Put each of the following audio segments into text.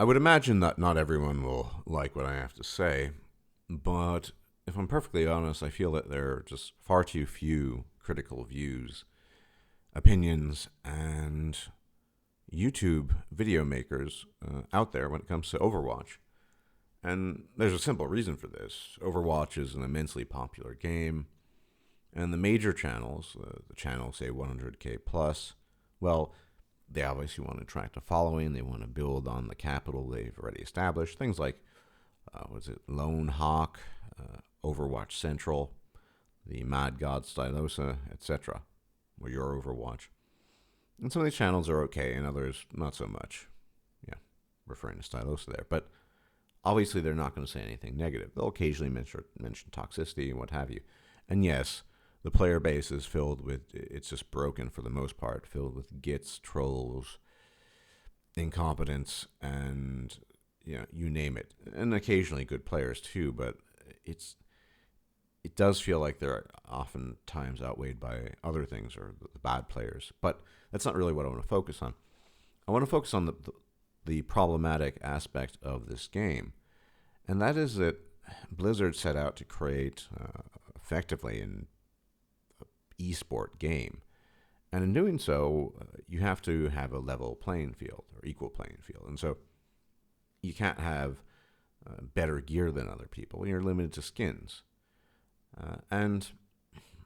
I would imagine that not everyone will like what I have to say, but if I'm perfectly honest, I feel that there are just far too few critical views, opinions, and YouTube video makers out there when it comes to Overwatch. And there's a simple reason for this. Overwatch is an immensely popular game, and the major channels, the channels say 100K plus, well, they obviously want to attract a following. They want to build on the capital they've already established. Things like, Lone Hawk, Overwatch Central, the Mad God Stylosa, etc., or your Overwatch. And some of these channels are okay, and others not so much. Yeah, referring to Stylosa there. But obviously, they're not going to say anything negative. They'll occasionally mention toxicity and what have you. And yes, the player base is filled with, it's just broken for the most part, filled with gits, trolls, incompetence, and you name it. And occasionally good players too, but it does feel like they're oftentimes outweighed by other things or the bad players. But that's not really what I want to focus on. I want to focus on the problematic aspect of this game, and that is that Blizzard set out to create effectively an ESport game. And in doing so, you have to have a level playing field or equal playing field. And so you can't have better gear than other people. You're limited to skins. And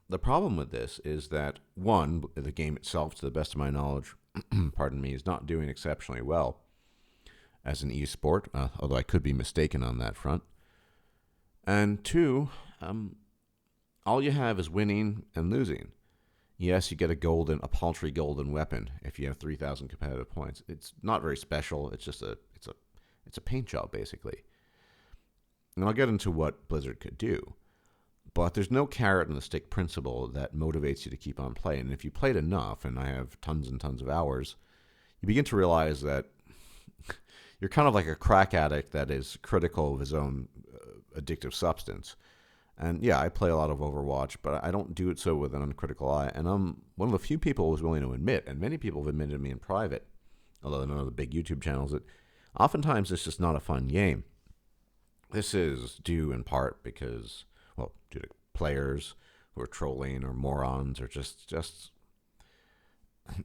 the problem with this is that, one, the game itself, to the best of my knowledge, pardon me, is not doing exceptionally well as an esport, although I could be mistaken on that front. And two, all you have is winning and losing. Yes, you get a paltry golden weapon if you have 3,000 competitive points. It's not very special. It's just it's a paint job basically. And I'll get into what Blizzard could do. But there's no carrot in the stick principle that motivates you to keep on playing. And if you played enough, and I have tons and tons of hours, you begin to realize that you're kind of like a crack addict that is critical of his own addictive substance. And yeah, I play a lot of Overwatch, but I don't do it so with an uncritical eye. And I'm one of the few people who's willing to admit, and many people have admitted to me in private, although none of the big YouTube channels, that oftentimes it's just not a fun game. This is due in part because, well, due to players who are trolling or morons or just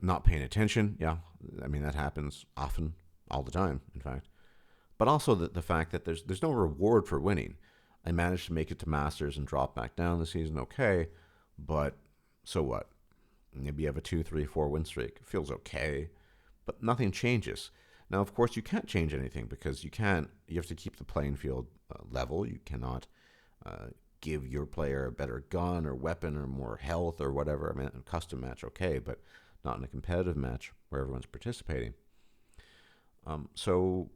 not paying attention. Yeah, I mean, that happens often, all the time, in fact. But also the fact that there's no reward for winning. I managed to make it to Masters and drop back down this season, okay, but so what? Maybe you have a 2, 3, 4 win streak. It feels okay, but nothing changes. Now, of course, you can't change anything because you have to keep the playing field level. You cannot give your player a better gun or weapon or more health or whatever. I mean, a custom match, okay, but not in a competitive match where everyone's participating. So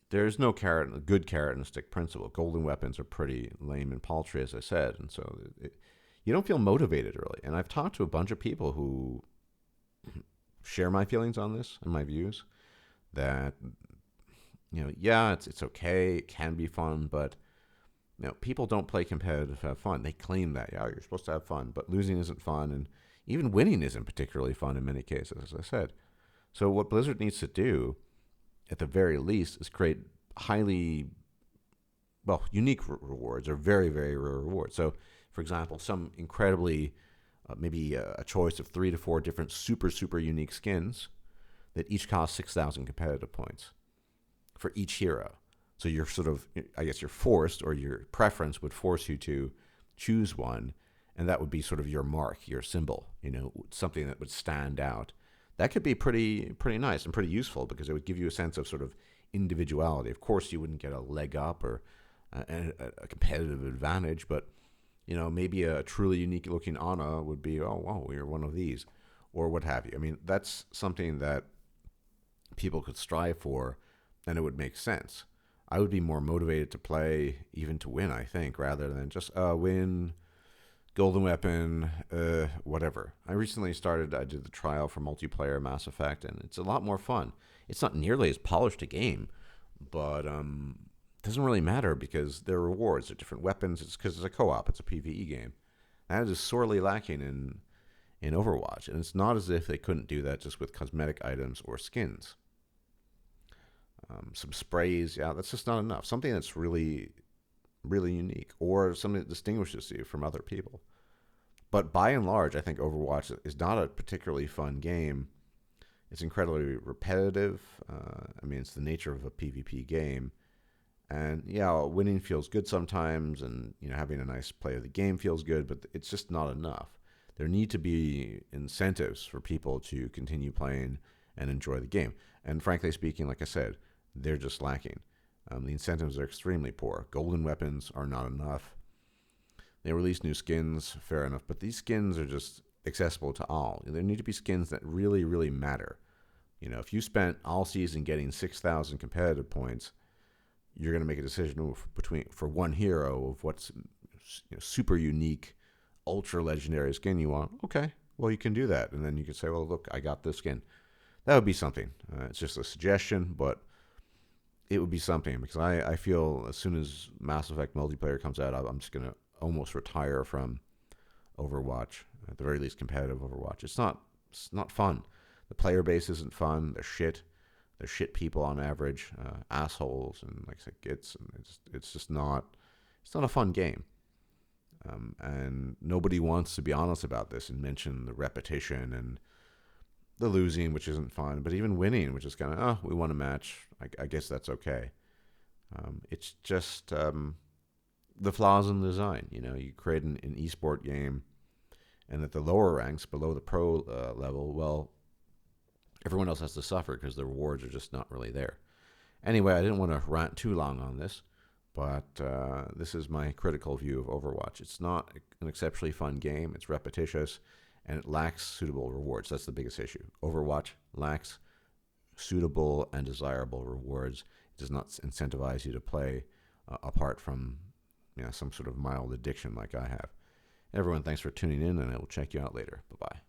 there's no good carrot and stick principle. Golden weapons are pretty lame and paltry, as I said, and so you don't feel motivated really. And I've talked to a bunch of people who share my feelings on this and my views. That yeah, it's okay, it can be fun, but people don't play competitive to have fun. They claim that you're supposed to have fun, but losing isn't fun, and even winning isn't particularly fun in many cases, as I said. So what Blizzard needs to do, at the very least, is create highly, unique rewards or very, very rare rewards. So, for example, some incredibly, maybe a choice of 3 to 4 different super, super unique skins that each cost 6,000 competitive points for each hero. So you're sort of, I guess you're forced, or your preference would force you to choose one, and that would be sort of your mark, your symbol, something that would stand out. That could be pretty nice and pretty useful because it would give you a sense of sort of individuality. Of course, you wouldn't get a leg up or a competitive advantage, but maybe a truly unique looking Ana would be, oh wow, you're one of these, or what have you. I mean, that's something that people could strive for, and it would make sense. I would be more motivated to play, even to win, I think, rather than just win, golden weapon, whatever. I did the trial for multiplayer Mass Effect, and it's a lot more fun. It's not nearly as polished a game, but it doesn't really matter because there are rewards, there are different weapons. It's because it's a co-op, it's a PvE game. That is sorely lacking in Overwatch, and it's not as if they couldn't do that just with cosmetic items or skins. some sprays. Yeah, that's just not enough. Something that's really, really unique, or something that distinguishes you from other people. But by and large, I think Overwatch is not a particularly fun game. It's incredibly repetitive. I mean, it's the nature of a PvP game. And yeah, winning feels good sometimes, and having a nice play of the game feels good, but it's just not enough. There need to be incentives for people to continue playing and enjoy the game. And frankly speaking, like I said, they're just lacking. The incentives are extremely poor. Golden weapons are not enough. They release new skins, fair enough, but these skins are just accessible to all. There need to be skins that really, really matter. If you spent all season getting 6,000 competitive points, you're going to make a decision for one hero of what's super unique, ultra legendary skin you want. Okay, well, you can do that. And then you can say, well, look, I got this skin. That would be something. It's just a suggestion, but it would be something, because I feel as soon as Mass Effect multiplayer comes out, I'm just going to almost retire from Overwatch, at the very least competitive Overwatch. It's not fun. The player base isn't fun. They're shit. They're shit people on average, assholes, and like I said, gits. And it's just not. It's not a fun game. And nobody wants to be honest about this and mention the repetition and the losing, which isn't fun, but even winning, which is kind of, we won a match. I guess that's okay. It's just the flaws in the design. You create an ESport game, and at the lower ranks, below the pro level, well, everyone else has to suffer because the rewards are just not really there. Anyway, I didn't want to rant too long on this, but this is my critical view of Overwatch. It's not an exceptionally fun game. It's repetitious, and it lacks suitable rewards. That's the biggest issue. Overwatch lacks suitable and desirable rewards. It does not incentivize you to play apart from some sort of mild addiction like I have. Everyone, thanks for tuning in, and I will check you out later. Bye-bye.